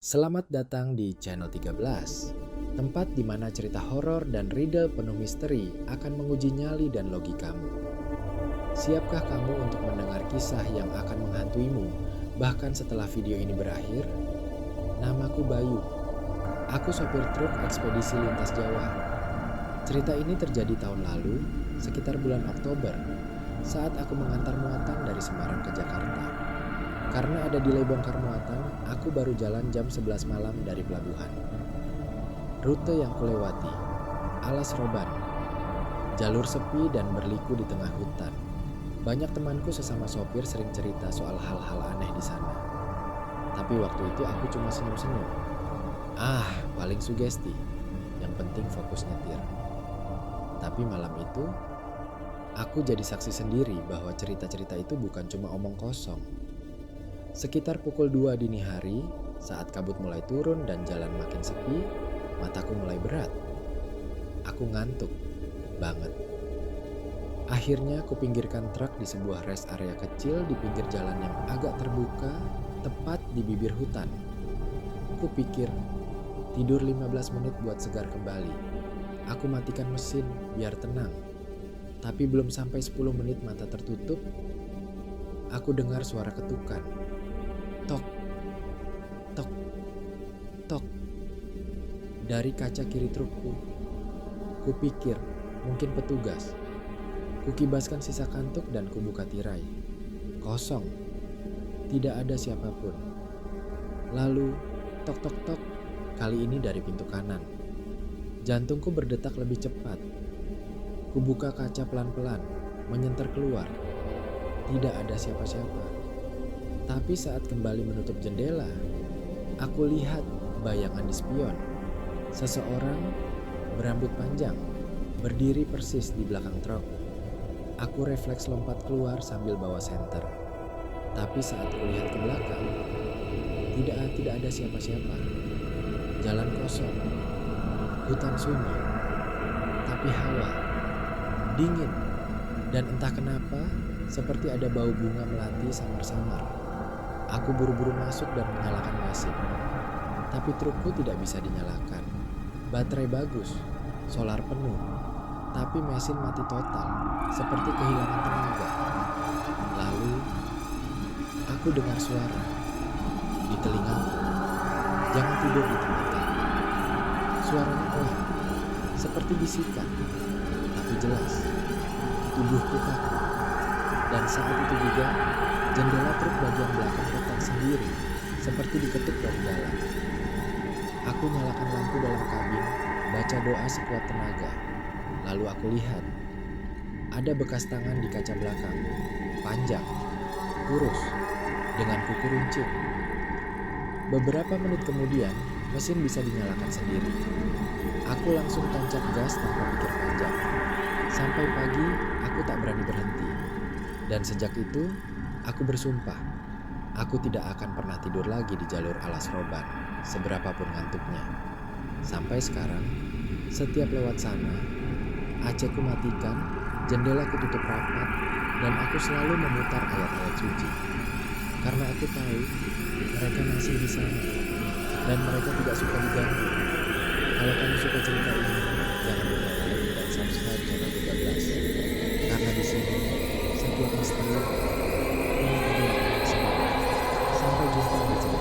Selamat datang di channel 13, tempat di mana cerita horor dan riddle penuh misteri akan menguji nyali dan logikamu. Siapkah kamu untuk mendengar kisah yang akan menghantuimu bahkan setelah video ini berakhir? Namaku Bayu. Aku sopir truk ekspedisi lintas Jawa. Cerita ini terjadi tahun lalu, sekitar bulan Oktober, saat aku mengantar muatan dari Semarang ke Jakarta. Karena ada delay bongkar muatan, aku baru jalan jam 11 malam dari pelabuhan. Rute yang kulewati, Alas Roban. Jalur sepi dan berliku di tengah hutan. Banyak temanku sesama sopir sering cerita soal hal-hal aneh di sana. Tapi waktu itu aku cuma senyum-senyum. Paling sugesti. Yang penting fokus nyetir. Tapi malam itu, aku jadi saksi sendiri bahwa cerita-cerita itu bukan cuma omong kosong. Sekitar pukul 2 dini hari, saat kabut mulai turun dan jalan makin sepi, mataku mulai berat. Aku ngantuk banget. Akhirnya aku pinggirkan truk di sebuah rest area kecil di pinggir jalan yang agak terbuka, tepat di bibir hutan. Aku pikir, tidur 15 menit buat segar kembali. Aku matikan mesin biar tenang. Tapi belum sampai 10 menit mata tertutup, aku dengar suara ketukan. Tok, tok, tok. Dari kaca kiri trukku. Kupikir mungkin petugas. Kukibaskan sisa kantuk dan kubuka tirai. Kosong. Tidak ada siapapun. Lalu tok tok tok. Kali ini dari pintu kanan. Jantungku berdetak lebih cepat. Kubuka kaca pelan-pelan, menyenter keluar. Tidak ada siapa-siapa. Tapi saat kembali menutup jendela, aku lihat bayangan di spion. Seseorang berambut panjang, berdiri persis di belakang truk. Aku refleks lompat keluar sambil bawa senter. Tapi saat kulihat ke belakang, tidak ada siapa-siapa. Jalan kosong, hutan sunyi, tapi hawa, dingin, dan entah kenapa seperti ada bau bunga melati samar-samar. Aku buru-buru masuk dan menyalakan mesin. Tapi trukku tidak bisa dinyalakan. Baterai bagus, solar penuh, tapi mesin mati total, seperti kehilangan tenaga. Lalu, aku dengar suara di telingaku. Jangan tidur di tempat kamu. Suaranya pelan, seperti bisikan, tapi jelas. Tubuhku kaku. Dan saat itu juga, jendela truk bagian belakang retak sendiri, seperti diketuk dari dalam. Aku nyalakan lampu dalam kabin, baca doa sekuat tenaga. Lalu aku lihat, ada bekas tangan di kaca belakang, panjang, kurus, dengan kuku runcing. Beberapa menit kemudian, mesin bisa dinyalakan sendiri. Aku langsung tancap gas tanpa pikir panjang. Sampai pagi, aku tak berani berhenti. Dan sejak itu, aku bersumpah, aku tidak akan pernah tidur lagi di jalur Alas Roban, seberapapun ngantuknya. Sampai sekarang, setiap lewat sana, AC ku matikan, jendela ku tutup rapat, dan aku selalu memutar ayat-ayat suci. Karena aku tahu, mereka masih di sana, dan mereka tidak suka diganggu. Kalau kamu suka cerita ini, jangan lupa like dan subscribe channel 13. Karena di sini, setiap misteri ini adalah anak semua. Sampai jumpa di cerita